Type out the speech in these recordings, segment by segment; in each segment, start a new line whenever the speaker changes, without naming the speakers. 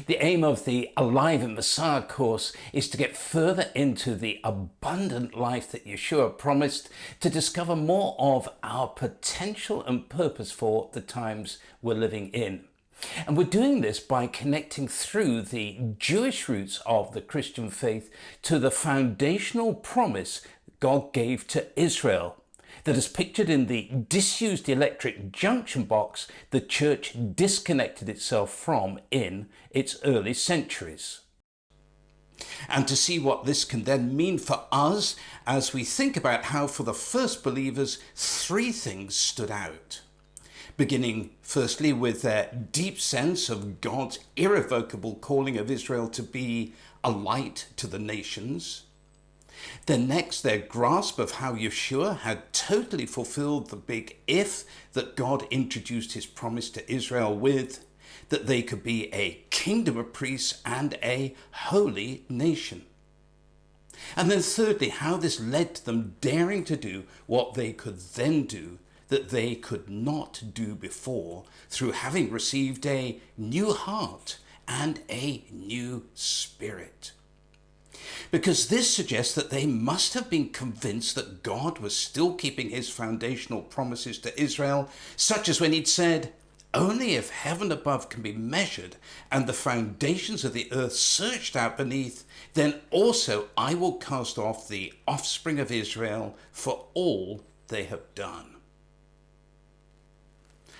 The aim of the Alive in Messiah course is to get further into the abundant life that Yeshua promised, to discover more of our potential and purpose for the times we're living in. And we're doing this by connecting through the Jewish roots of the Christian faith to the foundational promise God gave to Israel, that is pictured in the disused electric junction box the church disconnected itself from in its early centuries. And to see what this can then mean for us as we think about how for the first believers three things stood out. Beginning firstly with their deep sense of God's irrevocable calling of Israel to be a light to the nations. Then next, their grasp of how Yeshua had totally fulfilled the big if that God introduced his promise to Israel with, that they could be a kingdom of priests and a holy nation. And then thirdly, how this led to them daring to do what they could then do that they could not do before, through having received a new heart and a new spirit. Because this suggests that they must have been convinced that God was still keeping his foundational promises to Israel, such as when he'd said, "Only if heaven above can be measured and the foundations of the earth searched out beneath, then also I will cast off the offspring of Israel for all they have done."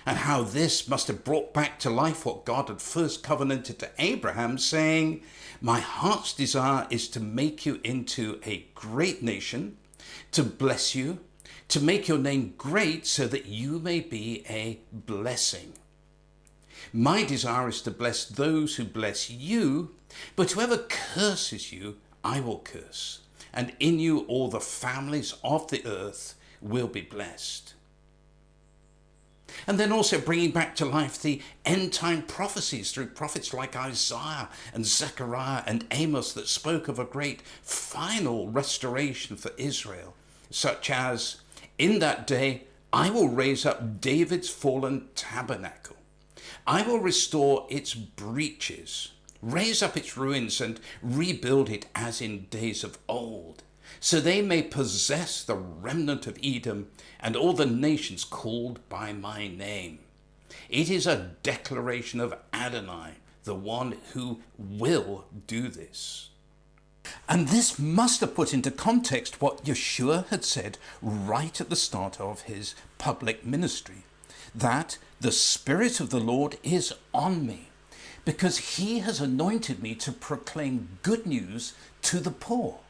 And how this must have brought back to life what God had first covenanted to Abraham, saying, "My heart's desire is to make you into a great nation, to bless you, to make your name great so that you may be a blessing. My desire is to bless those who bless you, but whoever curses you, I will curse, and in you all the families of the earth will be blessed." And then also bringing back to life the end-time prophecies through prophets like Isaiah and Zechariah and Amos that spoke of a great final restoration for Israel, such as, "In that day I will raise up David's fallen tabernacle. I will restore its breaches, raise up its ruins and rebuild it as in days of old, so they may possess the remnant of Edom and all the nations called by my name." It is a declaration of Adonai, the one who will do this. And this must have put into context what Yeshua had said right at the start of his public ministry, that the Spirit of the Lord is on me, because he has anointed me to proclaim good news to the poor.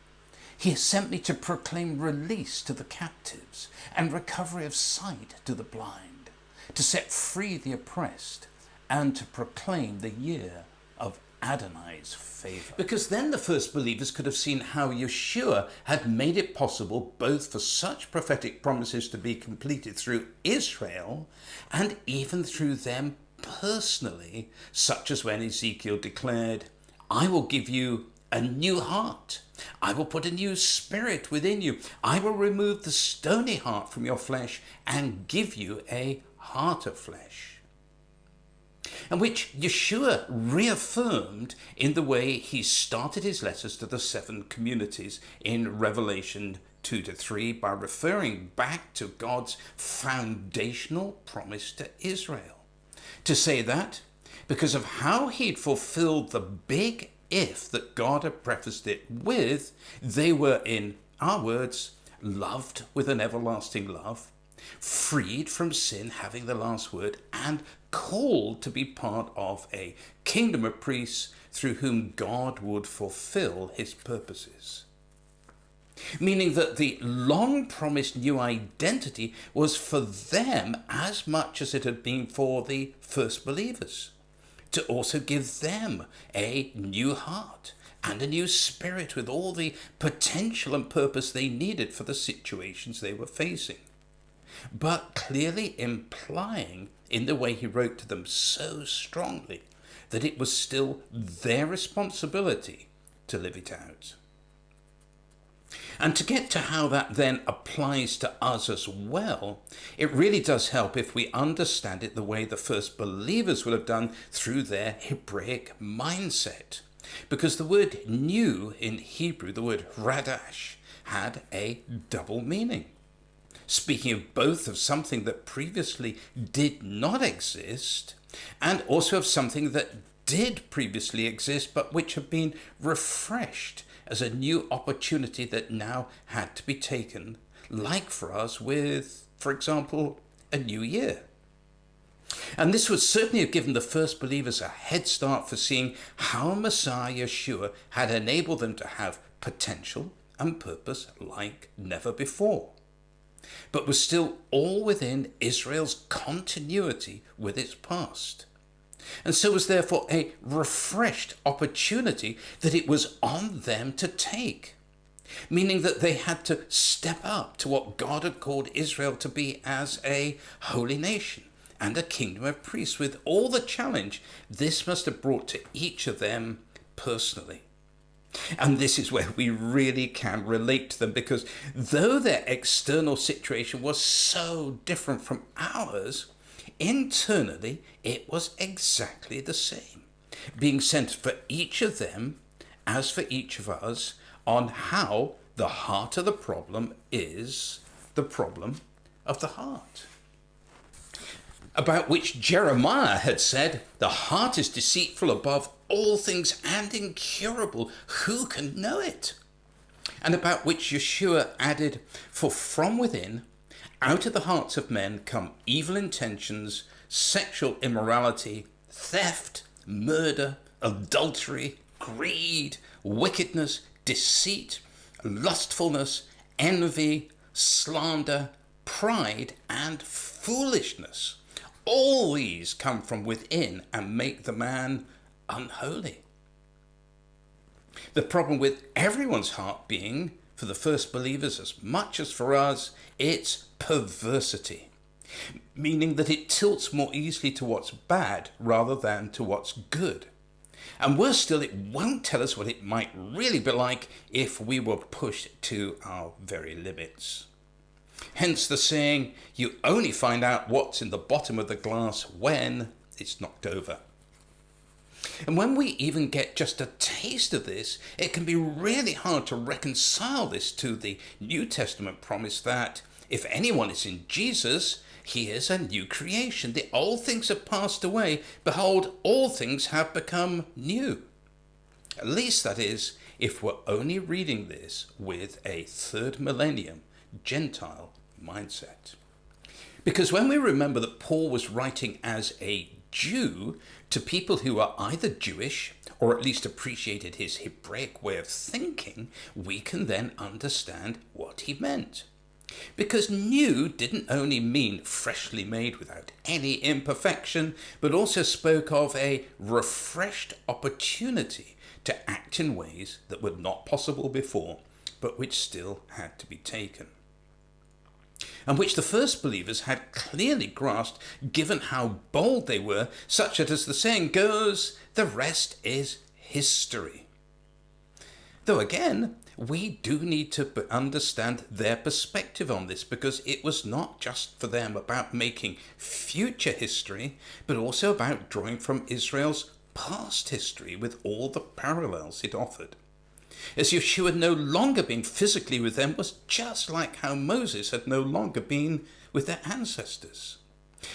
He has sent me to proclaim release to the captives and recovery of sight to the blind, to set free the oppressed, and to proclaim the year of Adonai's favor. Because then the first believers could have seen how Yeshua had made it possible both for such prophetic promises to be completed through Israel and even through them personally, such as when Ezekiel declared, "I will give you a new heart. I will put a new spirit within you. I will remove the stony heart from your flesh and give you a heart of flesh." And which Yeshua reaffirmed in the way he started his letters to the 7 communities in Revelation 2-3 by referring back to God's foundational promise to Israel. To say that because of how he'd fulfilled the big if that God had prefaced it with, they were, in our words, loved with an everlasting love, freed from sin having the last word, and called to be part of a kingdom of priests through whom God would fulfill his purposes. Meaning that the long-promised new identity was for them as much as it had been for the first believers, to also give them a new heart and a new spirit with all the potential and purpose they needed for the situations they were facing, but clearly implying in the way he wrote to them so strongly that it was still their responsibility to live it out. And to get to how that then applies to us as well, it really does help if we understand it the way the first believers would have done through their Hebraic mindset. Because the word new in Hebrew, the word radash, had a double meaning. Speaking of both of something that previously did not exist, and also of something that did previously exist, but which had been refreshed as a new opportunity that now had to be taken, like for us with, for example, a new year. And this would certainly have given the first believers a head start for seeing how Messiah Yeshua had enabled them to have potential and purpose like never before, but was still all within Israel's continuity with its past. And so was therefore a refreshed opportunity that it was on them to take, meaning that they had to step up to what God had called Israel to be as a holy nation and a kingdom of priests, with all the challenge this must have brought to each of them personally. And this is where we really can relate to them, because though their external situation was so different from ours, internally it was exactly the same, being sent for each of them as for each of us on how the heart of the problem is the problem of the heart, about which Jeremiah had said, "The heart is deceitful above all things and incurable. Who can know it?" And about which Yeshua added, "For from within, out of the hearts of men come evil intentions, sexual immorality, theft, murder, adultery, greed, wickedness, deceit, lustfulness, envy, slander, pride, and foolishness. All these come from within and make the man unholy." The problem with everyone's heart being, for the first believers as much as for us, it's perversity, meaning that it tilts more easily to what's bad rather than to what's good. And worse still, it won't tell us what it might really be like if we were pushed to our very limits. Hence the saying, you only find out what's in the bottom of the glass when it's knocked over. And when we even get just a taste of this, it can be really hard to reconcile this to the New Testament promise that if anyone is in Jesus, he is a new creation. The old things have passed away. Behold, all things have become new. At least that is, if we're only reading this with a third millennium Gentile mindset. Because when we remember that Paul was writing as a Jew to people who are either Jewish or at least appreciated his Hebraic way of thinking, we can then understand what he meant. Because new didn't only mean freshly made without any imperfection, but also spoke of a refreshed opportunity to act in ways that were not possible before, but which still had to be taken, and which the first believers had clearly grasped, given how bold they were, such that, as the saying goes, the rest is history. Though again, we do need to understand their perspective on this, because it was not just for them about making future history, but also about drawing from Israel's past history with all the parallels it offered. As Yeshua no longer being physically with them was just like how Moses had no longer been with their ancestors.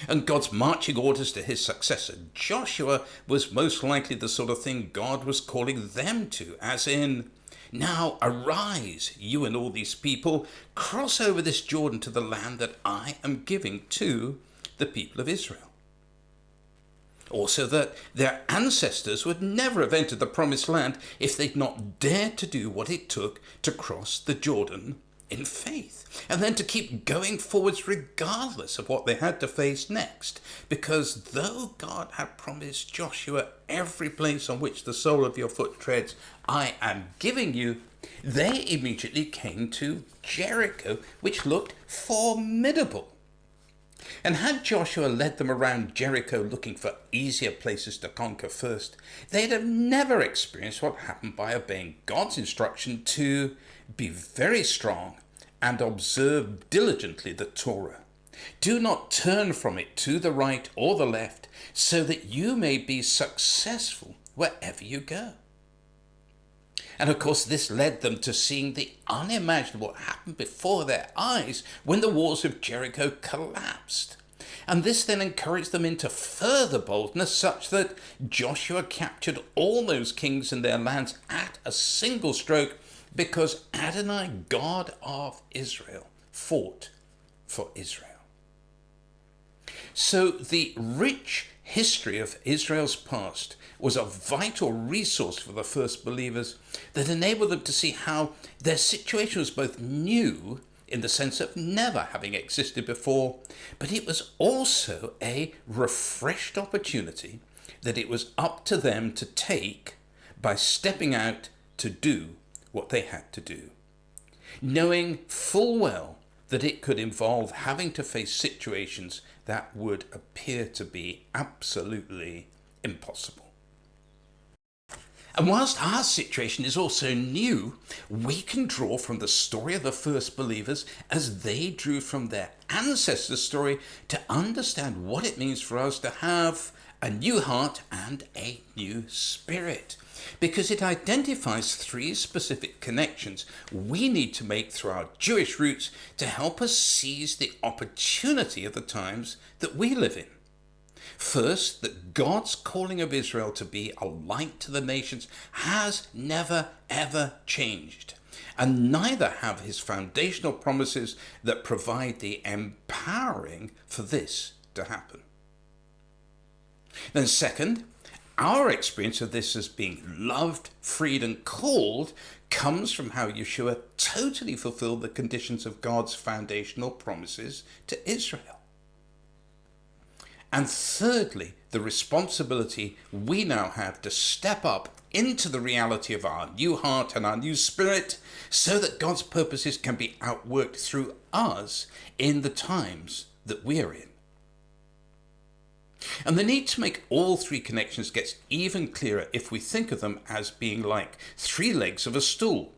And God's marching orders to his successor Joshua was most likely the sort of thing God was calling them to, as in, "Now arise, you and all these people, cross over this Jordan to the land that I am giving to the people of Israel." Also that their ancestors would never have entered the promised land if they'd not dared to do what it took to cross the Jordan in faith, and then to keep going forwards regardless of what they had to face next. Because though God had promised Joshua, "Every place on which the sole of your foot treads, I am giving you," they immediately came to Jericho, which looked formidable. And had Joshua led them around Jericho looking for easier places to conquer first, they'd have never experienced what happened by obeying God's instruction to Be very strong and observe diligently the Torah. Do not turn from it to the right or the left, so that you may be successful wherever you go. And of course, this led them to seeing the unimaginable happen before their eyes when the walls of Jericho collapsed. And this then encouraged them into further boldness, such that Joshua captured all those kings and their lands at a single stroke, because Adonai, God of Israel, fought for Israel. So the rich history of Israel's past was a vital resource for the first believers that enabled them to see how their situation was both new in the sense of never having existed before, but it was also a refreshed opportunity that it was up to them to take by stepping out to do what they had to do, knowing full well that it could involve having to face situations that would appear to be absolutely impossible. And whilst our situation is also new, we can draw from the story of the first believers as they drew from their ancestors' story to understand what it means for us to have a new heart and a new spirit. Because it identifies three specific connections we need to make through our Jewish roots to help us seize the opportunity of the times that we live in. First, that God's calling of Israel to be a light to the nations has never ever changed, and neither have his foundational promises that provide the empowering for this to happen. Then second, our experience of this as being loved, freed, and called comes from how Yeshua totally fulfilled the conditions of God's foundational promises to Israel. And thirdly, the responsibility we now have to step up into the reality of our new heart and our new spirit so that God's purposes can be outworked through us in the times that we're in. And the need to make all three connections gets even clearer if we think of them as being like three legs of a stool.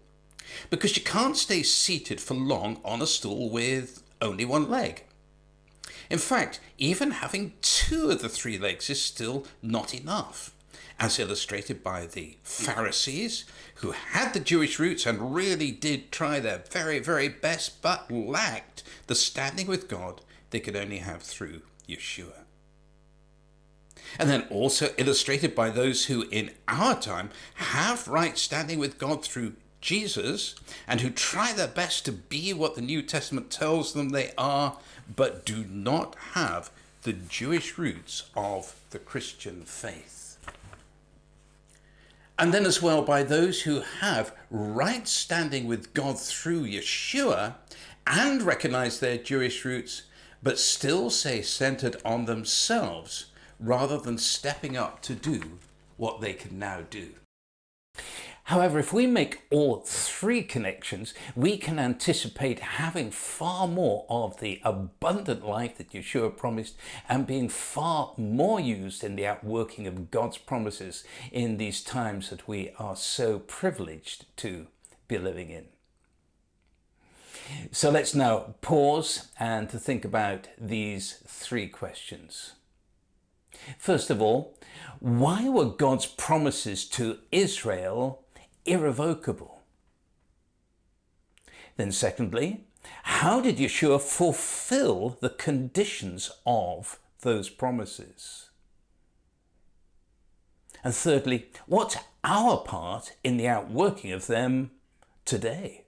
Because you can't stay seated for long on a stool with only one leg. In fact, even having two of the three legs is still not enough, as illustrated by the Pharisees, who had the Jewish roots and really did try their very, very best, but lacked the standing with God they could only have through Yeshua. And then also illustrated by those who in our time have right standing with God through Jesus, and who try their best to be what the New Testament tells them they are, but do not have the Jewish roots of the Christian faith. And then as well by those who have right standing with God through Yeshua and recognize their Jewish roots, but still stay centered on themselves rather than stepping up to do what they can now do. However, if we make all three connections, we can anticipate having far more of the abundant life that Yeshua promised and being far more used in the outworking of God's promises in these times that we are so privileged to be living in. So let's now pause and to think about these three questions. First of all, why were God's promises to Israel irrevocable? Then secondly, how did Yeshua fulfill the conditions of those promises? And thirdly, what's our part in the outworking of them today?